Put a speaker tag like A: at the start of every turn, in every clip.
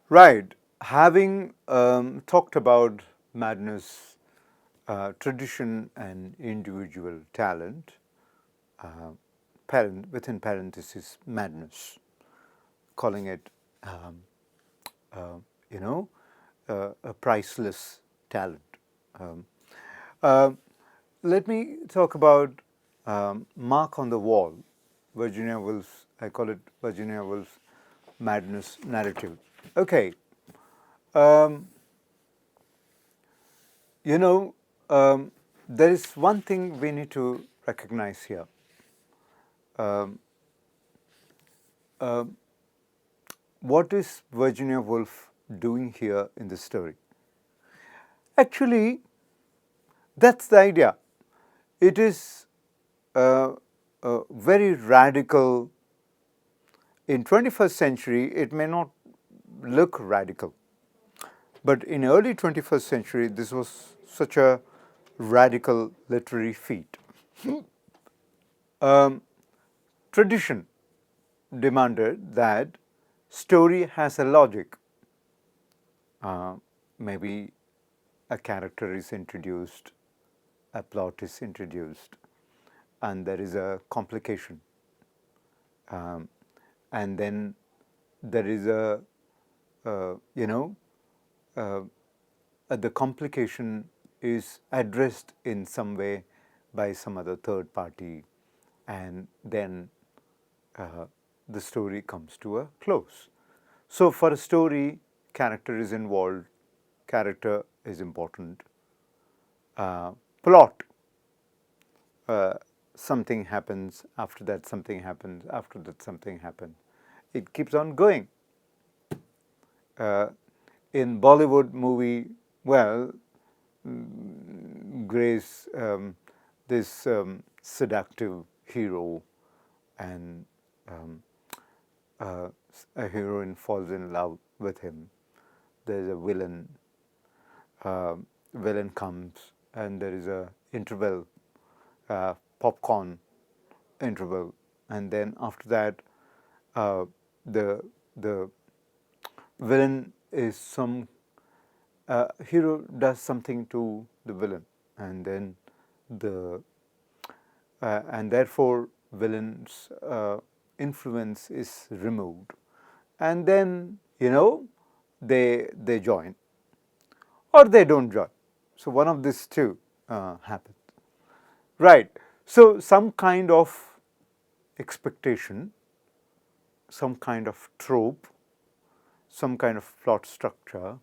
A: Right. Having talked about madness, tradition, and individual talent, within parentheses, madness, calling it, um, uh, you know, a priceless talent. Um, uh, Let me talk about Mark on the Wall, Virginia Woolf's, I call it Virginia Woolf's madness narrative. Okay, um, you know, there is one thing we need to recognize here. Um, uh, what is Virginia Woolf doing here in the story? Actually, that's the idea. It is very radical. In 21st century, it may not look radical, but in early 21st century, this was such a radical literary feat. Um, Tradition demanded that story has a logic. Uh, Maybe a character is introduced, a plot is introduced, and there is a complication. Um, and then there is a, you know, uh, the complication is addressed in some way by some other third party, and then uh, the story comes to a close. So, for a story, character is involved, character is important. Plot, uh, something happens, after that something happens, after that something happens. It keeps on going. In Bollywood movie, well, Grace, this seductive hero, and um, uh, a heroine falls in love with him. There's a villain. Villain comes, and there is a interval, popcorn interval, and then after that, the the villain is some hero does something to the villain, and then the and therefore villain's influence is removed, and then they join or they don't join. So one of these two happens, right? So some kind of expectation, some kind of trope, some kind of plot structure,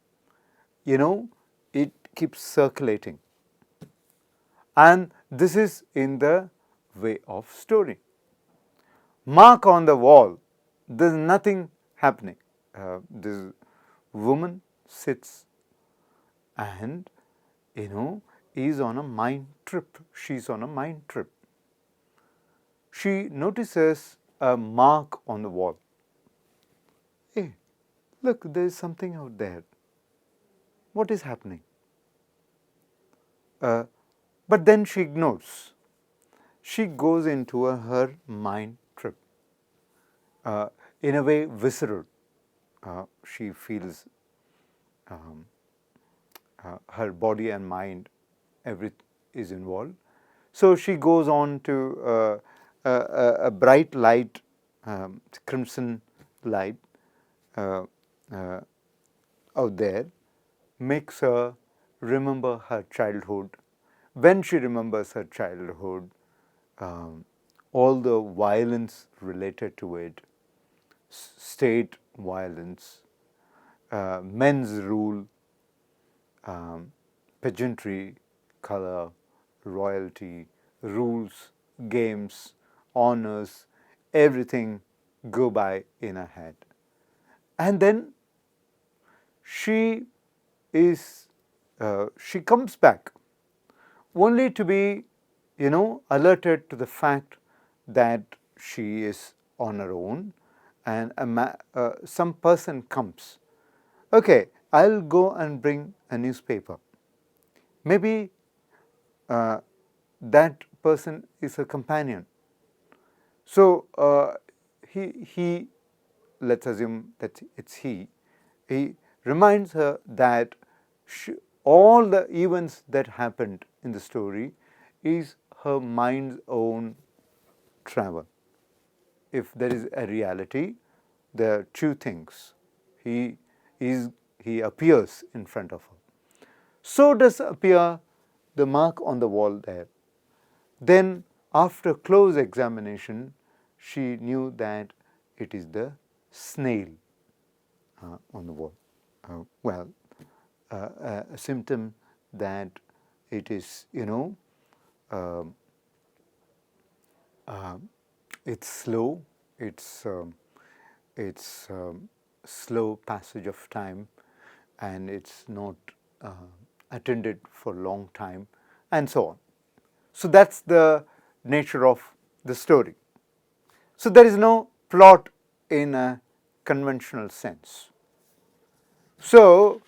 A: it keeps circulating. And this is in the way of story. Mark on the wall, there's nothing happening. This woman sits and, is on a mind trip. She's on a mind trip. She notices a mark on the wall. Hey, look, there's something out there. What is happening? But then she ignores. She goes into her mind trip. In a way, visceral. She feels um, her body and mind, everything is involved. So she goes on to a bright light, crimson light uh, uh, out there, makes her remember her childhood. When she remembers her childhood, um, all the violence related to it, state violence, men's rule, pageantry, color, royalty, rules, games, honors, everything go by in her head. And then she she comes back only to be, alerted to the fact that she is on her own, and some person comes. Okay, I'll go and bring a newspaper. Maybe that person is a companion. So he let's assume that it's he he reminds her that all the events that happened in the story is her mind's own travel. If there is a reality, there are two things. He appears in front of her. So does appear the mark on the wall there. Then, after close examination, she knew that it is the snail on the wall. A symptom that it is, it's slow, it's slow passage of time, and it's not attended for a long time, and so on. So that's the nature of the story. So there is no plot in a conventional sense. So,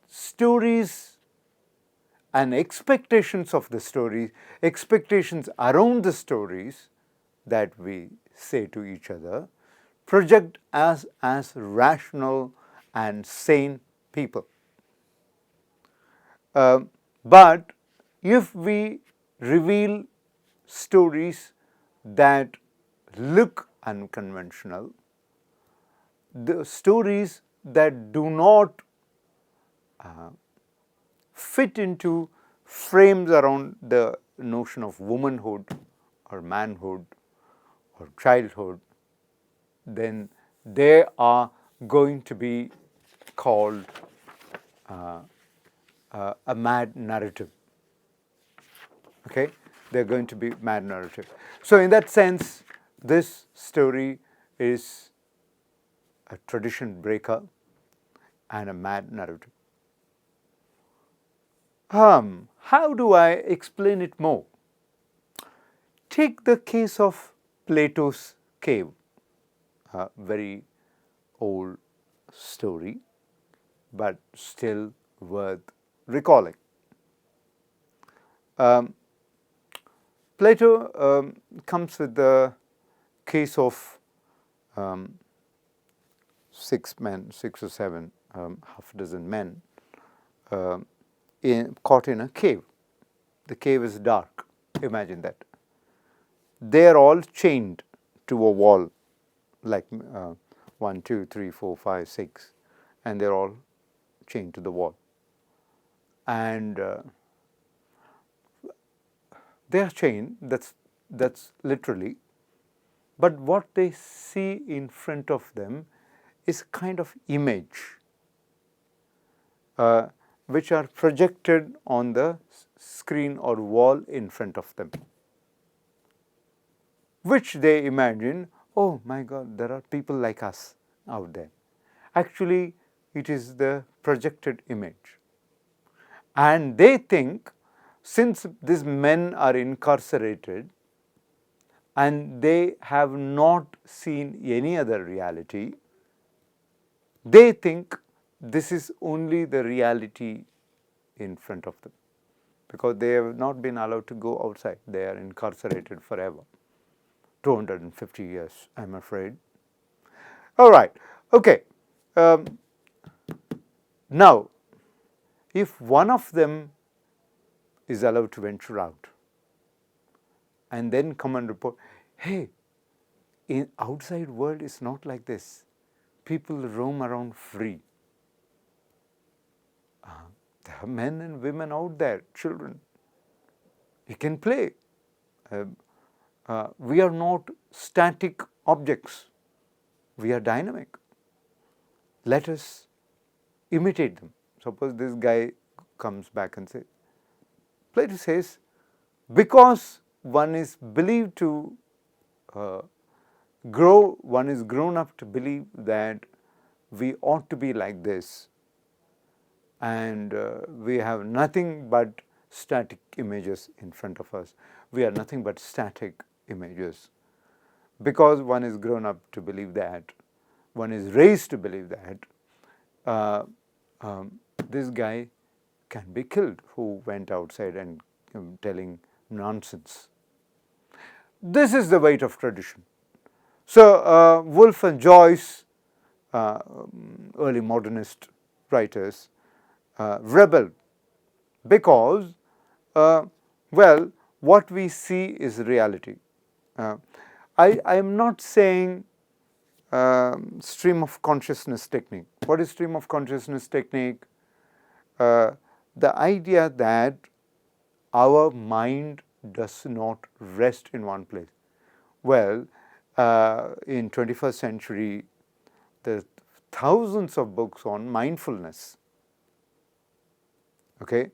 A: stories and expectations of the stories, expectations around the stories that we say to each other, project us as rational and sane people. But if we reveal stories that look unconventional, the stories that do not fit into frames around the notion of womanhood or manhood or childhood, then they are going to be called a mad narrative. Okay? They're going to be mad narrative. So in that sense, this story is a tradition breaker and a mad narrative. How do I explain it more? Take the case of Plato's cave, a very old story, but still worth recalling. Plato comes with the case of 6 or 7, half a dozen men caught in a cave. The cave is dark. Imagine that. They are all chained to a wall, like 1, 2, 3, 4, 5, 6, and they're all chained to the wall. And they are chained. That's literally. But what they see in front of them is kind of image, which are projected on the screen or wall in front of them, which they imagine, oh my God, there are people like us out there. Actually, it is the projected image. And they think, since these men are incarcerated and they have not seen any other reality, they think this is only the reality in front of them, because they have not been allowed to go outside. They are incarcerated forever. 250 years, I'm afraid. All right, okay. Now, if one of them is allowed to venture out and then come and report, hey, in outside world is not like this. People roam around free. There are men and women out there, children. You can play. We are not static objects. We are dynamic. Let us imitate them. Suppose this guy comes back and says, Plato says, because one is believed to one is grown up to believe that we ought to be like this, and we have nothing but static images in front of us. We are nothing but static images. Because one is grown up to believe that, one is raised to believe that, this guy can be killed who went outside and telling nonsense. This is the weight of tradition. So Woolf and Joyce, early modernist writers, rebelled because, well, what we see is reality. I am not saying stream of consciousness technique. What is stream of consciousness technique? The idea that our mind does not rest in one place. Well, in 21st century, there are thousands of books on mindfulness, okay,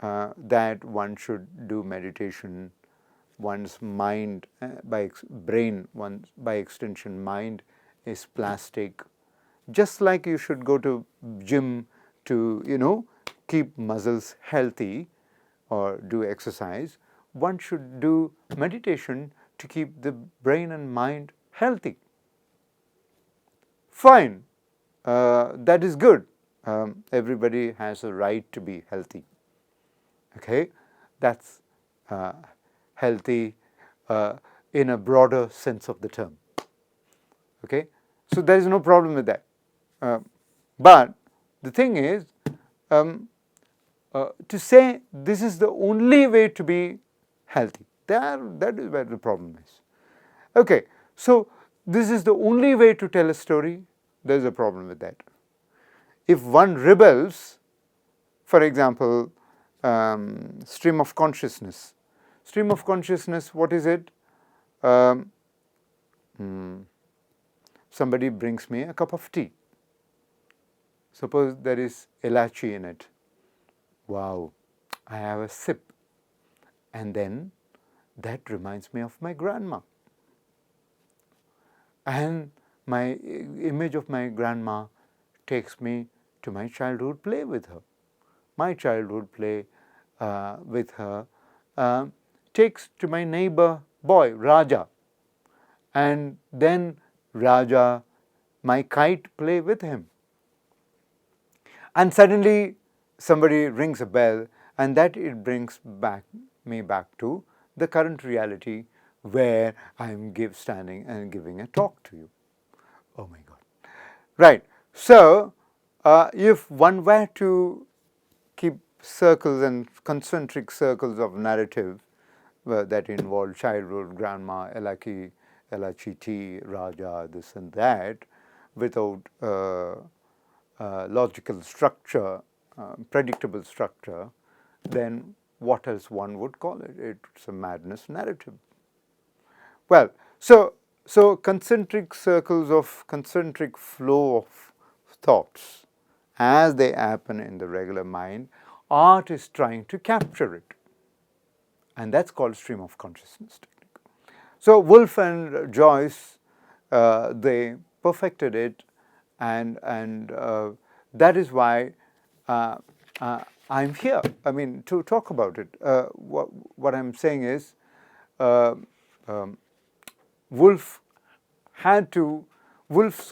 A: that one should do meditation, one's mind, brain, one's by extension mind is plastic. Just like you should go to gym to keep muscles healthy or do exercise, one should do meditation to keep the brain and mind healthy. Fine, that is good. Everybody has a right to be healthy. Okay, that's healthy in a broader sense of the term. Okay, so there is no problem with that. But the thing is, to say this is the only way to be healthy, that is where the problem is. Okay, so this is the only way to tell a story, there is a problem with that. If one rebels, for example, stream of consciousness. Stream of consciousness, what is it? Somebody brings me a cup of tea. Suppose there is ilachi in it. Wow, I have a sip. And then that reminds me of my grandma. And my image of my grandma takes me to my childhood play with her. My childhood play with her takes to my neighbor boy, Raja. And then Raja, my kite play with him. And suddenly somebody rings a bell, and that it brings me back to the current reality where I am standing and giving a talk to you. Oh my God. Right. So if one were to keep circles and concentric circles of narrative that involve childhood, grandma, Elachi tea, Raja, this and that, without logical structure, predictable structure, then what else one would call it? It's a madness narrative. Well, so concentric circles of concentric flow of thoughts as they happen in the regular mind, art is trying to capture it. And that's called stream of consciousness technique. So Woolf and Joyce, they perfected it, and that is why I'm here. I mean, to talk about it. What I'm saying is, Woolf's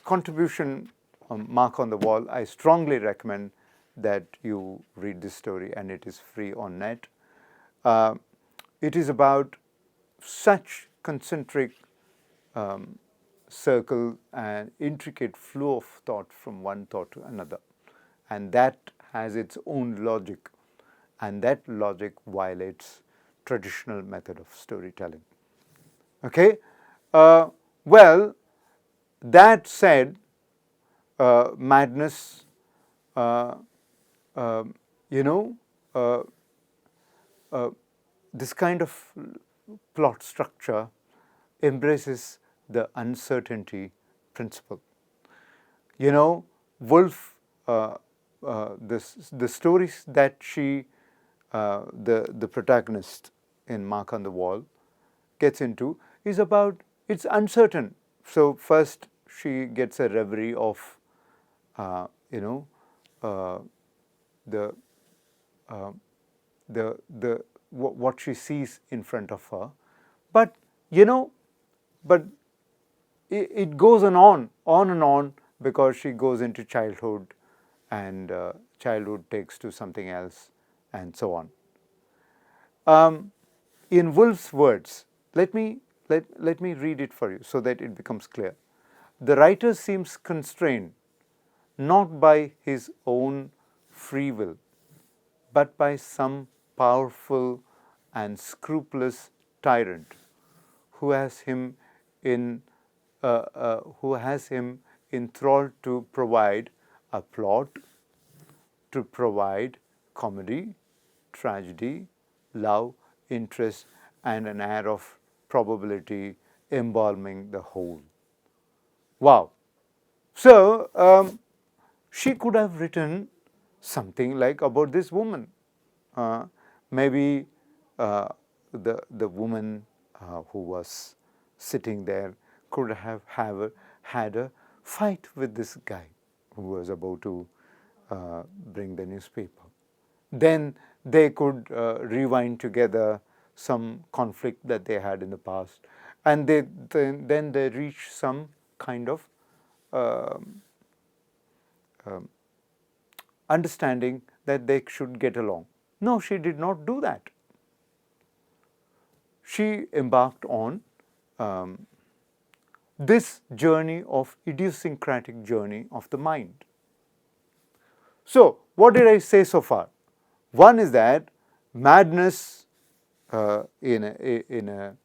A: contribution, Mark on the Wall, I strongly recommend that you read this story, and it is free on net. It is about such concentric circle and intricate flow of thought from one thought to another, and that has its own logic, and that logic violates traditional method of storytelling. Okay, well, that said, madness, this kind of plot structure embraces the uncertainty principle. Woolf, the stories that she, the protagonist in Mark on the Wall, gets into is about, it's uncertain. So first she gets a reverie of, what she sees in front of her, but it goes on and on, because she goes into childhood, and childhood takes to something else, and so on. In Woolf's words, let me let me read it for you so that it becomes clear. The writer seems constrained not by his own free will, but by some powerful and scrupulous tyrant who has him in enthralled to provide a plot, to provide comedy, tragedy, love, interest, and an air of probability embalming the whole. Wow. So, she could have written something like about this woman. Maybe the woman who was sitting there could have had a fight with this guy who was about to bring the newspaper. Then they could rewind together some conflict that they had in the past, and then they reach some kind of understanding that they should get along. No, she did not do that. She embarked on this journey of idiosyncratic journey of the mind. So, what did I say so far? One is that madness in a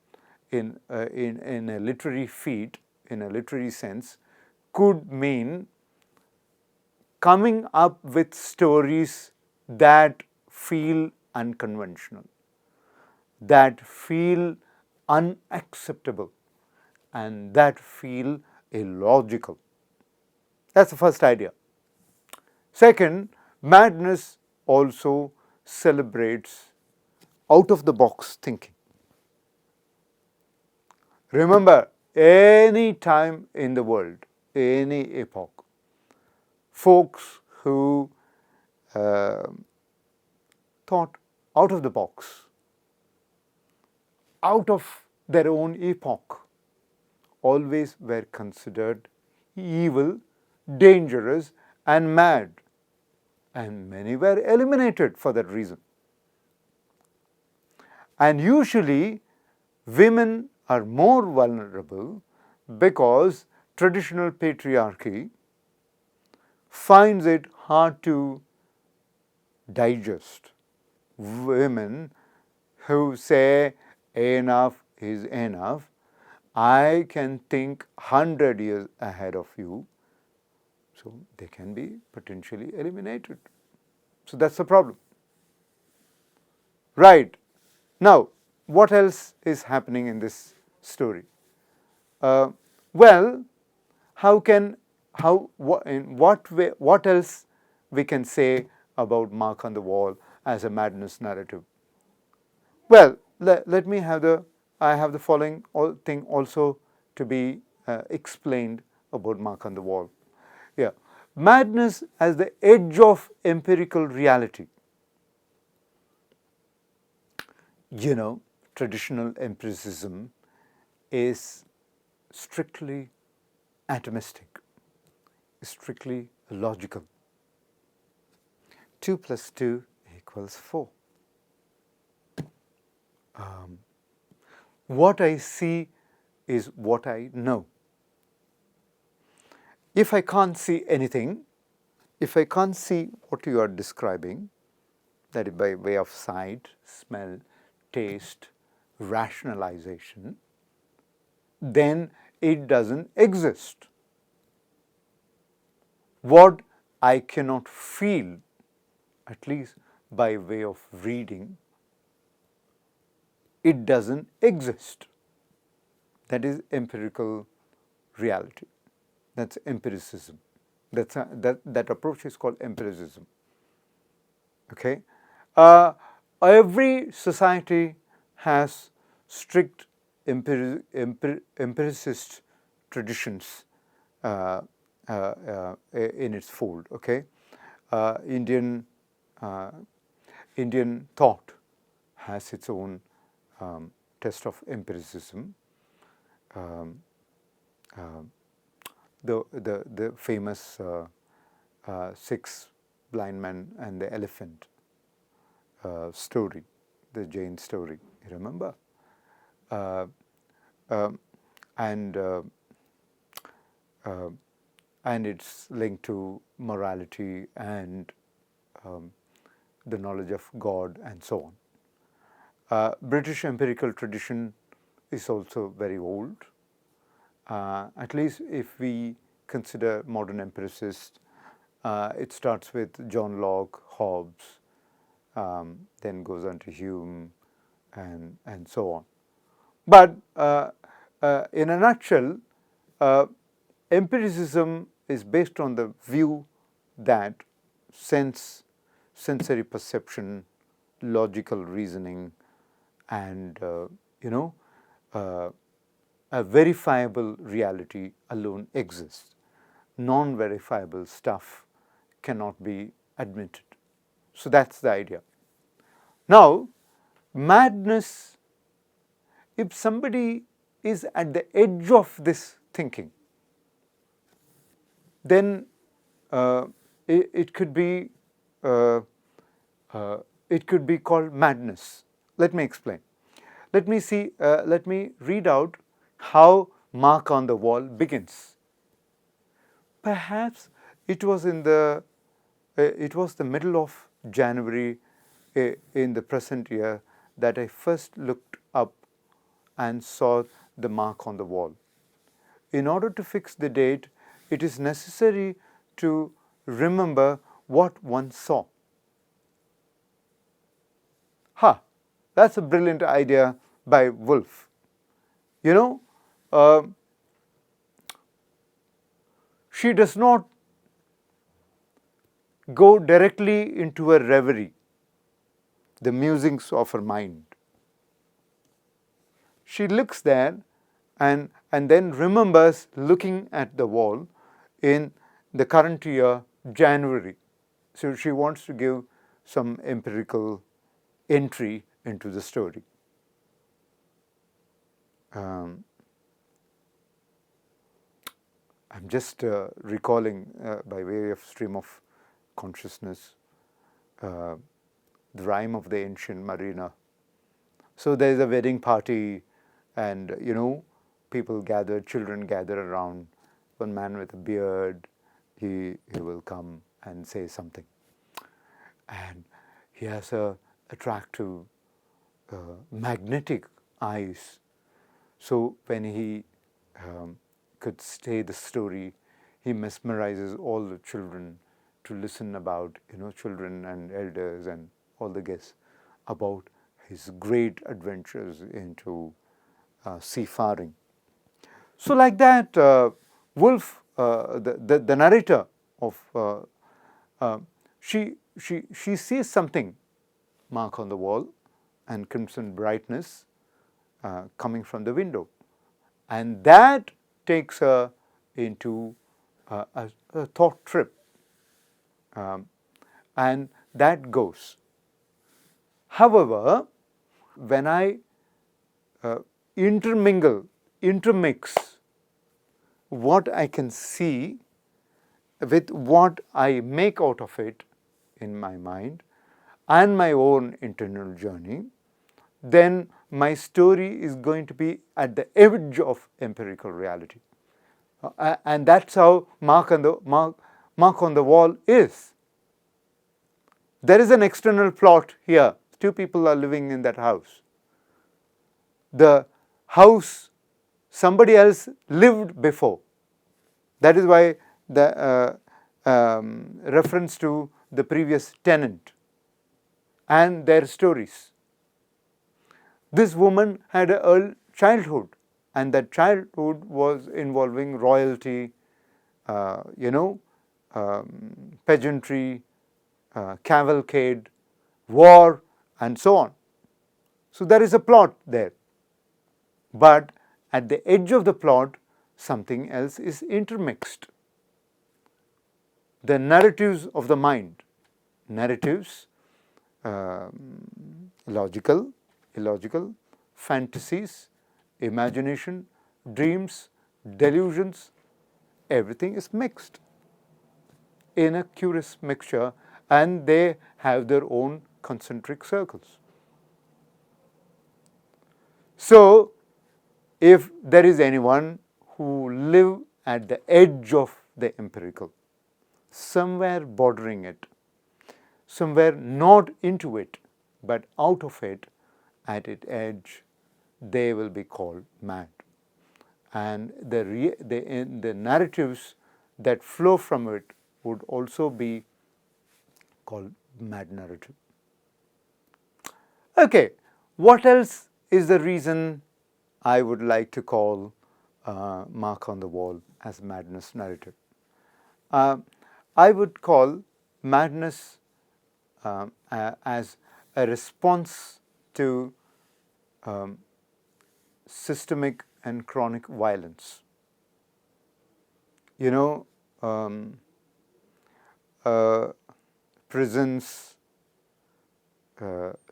A: literary feat, in a literary sense, could mean coming up with stories that feel unconventional, that feel unacceptable, and that feel illogical. That's the first idea. Second, madness also celebrates out-of-the-box thinking. Remember, any time in the world, any epoch, folks who thought out of the box, out of their own epoch, always were considered evil, dangerous, and mad. And many were eliminated for that reason. And usually, women are more vulnerable because traditional patriarchy finds it hard to digest women who say enough is enough. I can think 100 years ahead of you. So they can be potentially eliminated. So that's the problem. Right. Now, what else is happening in this story? Well, in what way, what else we can say about Mark on the Wall as a madness narrative? Well, let me have I have the following thing also to be explained about Mark on the Wall. Yeah, madness as the edge of empirical reality. You know, traditional empiricism is strictly atomistic, strictly logical. 2 plus 2 equals 4. What I see is what I know. If I can't see anything, if I can't see what you are describing, that is by way of sight, smell, taste, rationalization, then it doesn't exist. What I cannot feel, at least by way of reading, it doesn't exist. That is empirical reality. That's empiricism. That approach is called empiricism. Okay? Every society has strict empiricist traditions in its fold. Okay? Indian thought has its own test of empiricism. The famous six blind men and the elephant story, the Jain story, you remember? um, and uh, uh, and it's linked to morality and um, the knowledge of God and so on. British empirical tradition is also very old. At least if we consider modern empiricists, it starts with John Locke, Hobbes, then goes on to Hume, and so on. But in a nutshell, uh, empiricism is based on the view that sensory perception, logical reasoning, and uh, a verifiable reality alone exists. Non-verifiable stuff cannot be admitted. So that's the idea. Now, madness, if somebody is at the edge of this thinking, then it could be uh, it could be called madness. Let me explain. Let me see. Let me read out how Mark on the Wall begins. Perhaps it was it was the middle of January in the present year that I first looked up and saw the mark on the wall. In order to fix the date, it is necessary to remember what one saw. That's a brilliant idea by Woolf. You know, uh, she does not go directly into a reverie, the musings of her mind. She looks there and then remembers looking at the wall in the current year, January. So she wants to give some empirical entry into the story. I'm just recalling by way of stream of consciousness the rhyme of the ancient Marina. So there's a wedding party, and people gather, children gather around. One man with a beard, he will come and say something, and he has a attractive, magnetic eyes. So when he could say the story, he mesmerizes all the children to listen about, children and elders and all the guests about his great adventures into seafaring. So like that, Woolf, the narrator of, she sees something, mark on the wall, and crimson brightness coming from the window, and that takes her into a thought trip, and that goes. However, when I intermix what I can see with what I make out of it in my mind and my own internal journey, then my story is going to be at the edge of empirical reality. And that's how mark on the wall is. There is an external plot here. Two people are living in that house. The house somebody else lived before. That is why the reference to the previous tenant and their stories. This woman had an early childhood, and that childhood was involving royalty, pageantry, cavalcade, war, and so on. So there is a plot there. But at the edge of the plot, something else is intermixed. The narratives of the mind, narratives, logical, illogical, fantasies, imagination, dreams, delusions, everything is mixed in a curious mixture, and they have their own concentric circles. So, if there is anyone who live at the edge of the empirical, somewhere bordering it, somewhere not into it, but out of it, at its edge, they will be called mad. And the narratives that flow from it would also be called mad narrative. Okay, what else is the reason I would like to call Mark on the Wall as madness narrative? I would call madness as a response to systemic and chronic violence. You know, prisons,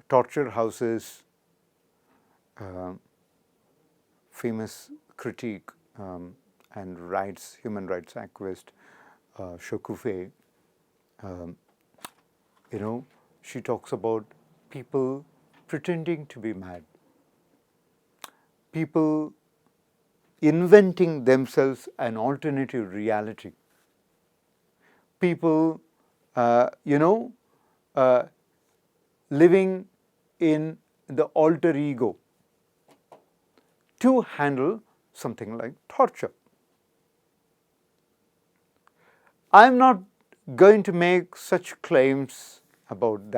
A: torture houses, famous critique and human rights activist Shokufe, she talks about people pretending to be mad, people inventing themselves an alternative reality, people, living in the alter ego to handle something like torture. I'm not going to make such claims about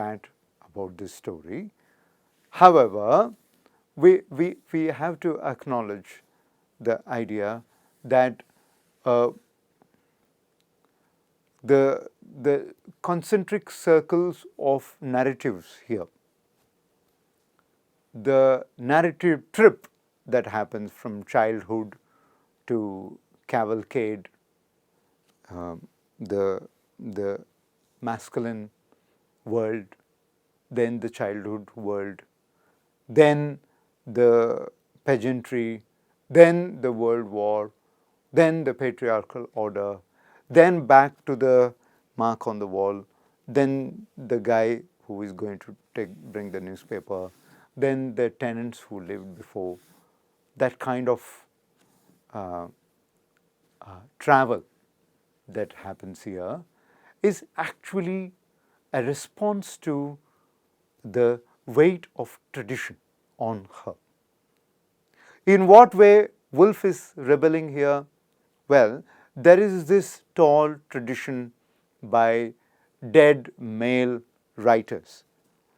A: this story. However, we have to acknowledge the idea that the concentric circles of narratives here, the narrative trip that happens from childhood to cavalcade, the masculine world, then the childhood world, then the pageantry, then the World War, then the patriarchal order, then back to the Mark on the Wall, then the guy who is going to bring the newspaper, then the tenants who lived before. That kind of travel that happens here is actually a response to the weight of tradition on her. In what way Woolf is rebelling here? Well, there is this tall tradition by dead male writers,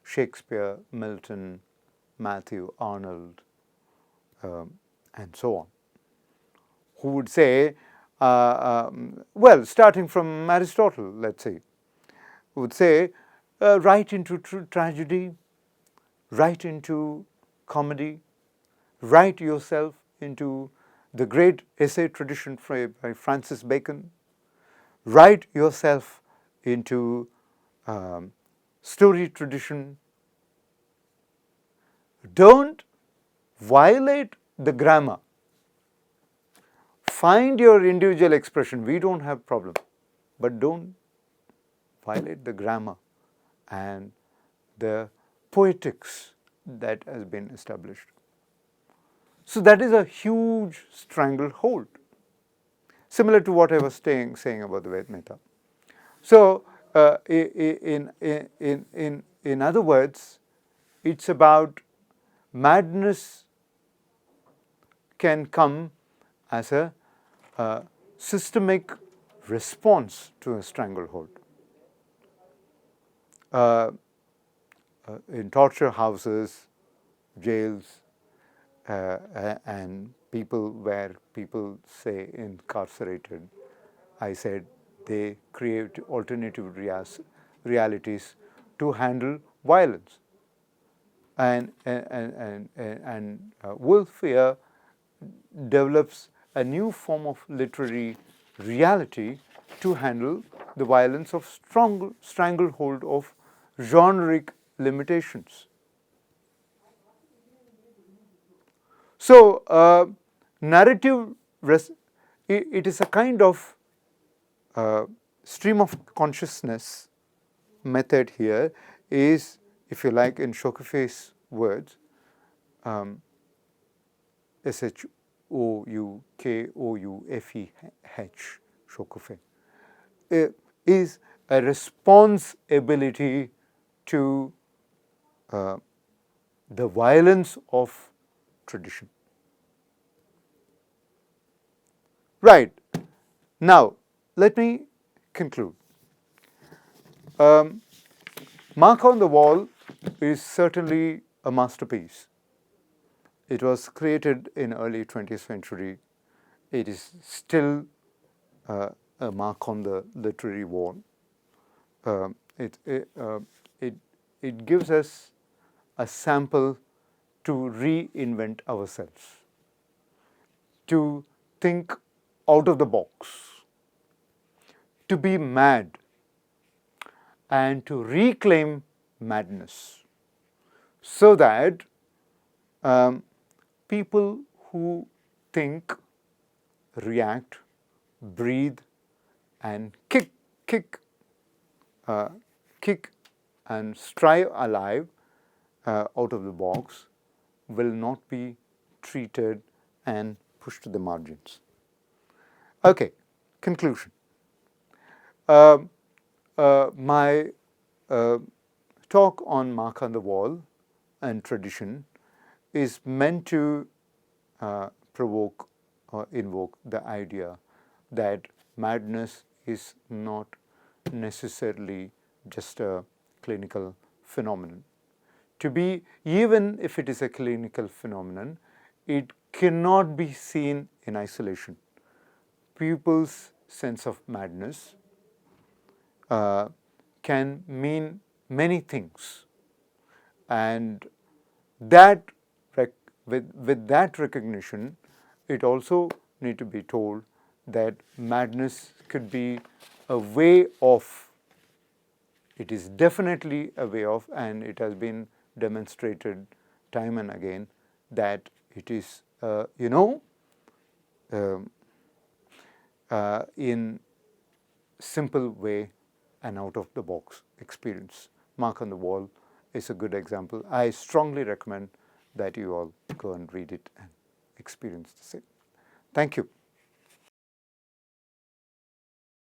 A: Shakespeare, Milton, Matthew Arnold, and so on, who would say, well, starting from Aristotle, let's say, would say, write into tragedy, write into comedy, write yourself into the great essay tradition by Francis Bacon, write yourself into story tradition. Don't violate the grammar. Find your individual expression. We don't have problem, but don't violate the grammar and the poetics that has been established. So that is a huge stranglehold, similar to what I was saying about the Vedmeta. So, in other words, it's about madness can come as a systemic response to a stranglehold. In torture houses, jails, and where people say incarcerated, I said they create alternative realities to handle violence. And Woolf here develops a new form of literary reality to handle the violence of stranglehold of generic limitations. So, narrative, it is a kind of stream of consciousness method here is, if you like, in Shokufe's words, shokufe, is a response ability to the violence of tradition. Right. Now, let me conclude. Mark on the Wall is certainly a masterpiece. It was created in early 20th century. It is still a mark on the literary wall. It gives us a sample to reinvent ourselves, to think out of the box, to be mad, and to reclaim madness, so that people who think, react, breathe, and kick and strive alive out of the box will not be treated and pushed to the margins. Okay, conclusion. My talk on Mark on the Wall and tradition is meant to provoke or invoke the idea that madness is not necessarily just a clinical phenomenon. To be, even if it is a clinical phenomenon, it cannot be seen in isolation. People's sense of madness can mean many things, and that with that recognition, it also need to be told that madness could be a way of, it is definitely a way of, and it has been demonstrated time and again that it is in simple way and out of the box experience. Mark on the Wall is a good example. I strongly recommend that you all go and read it and experience the same. Thank you.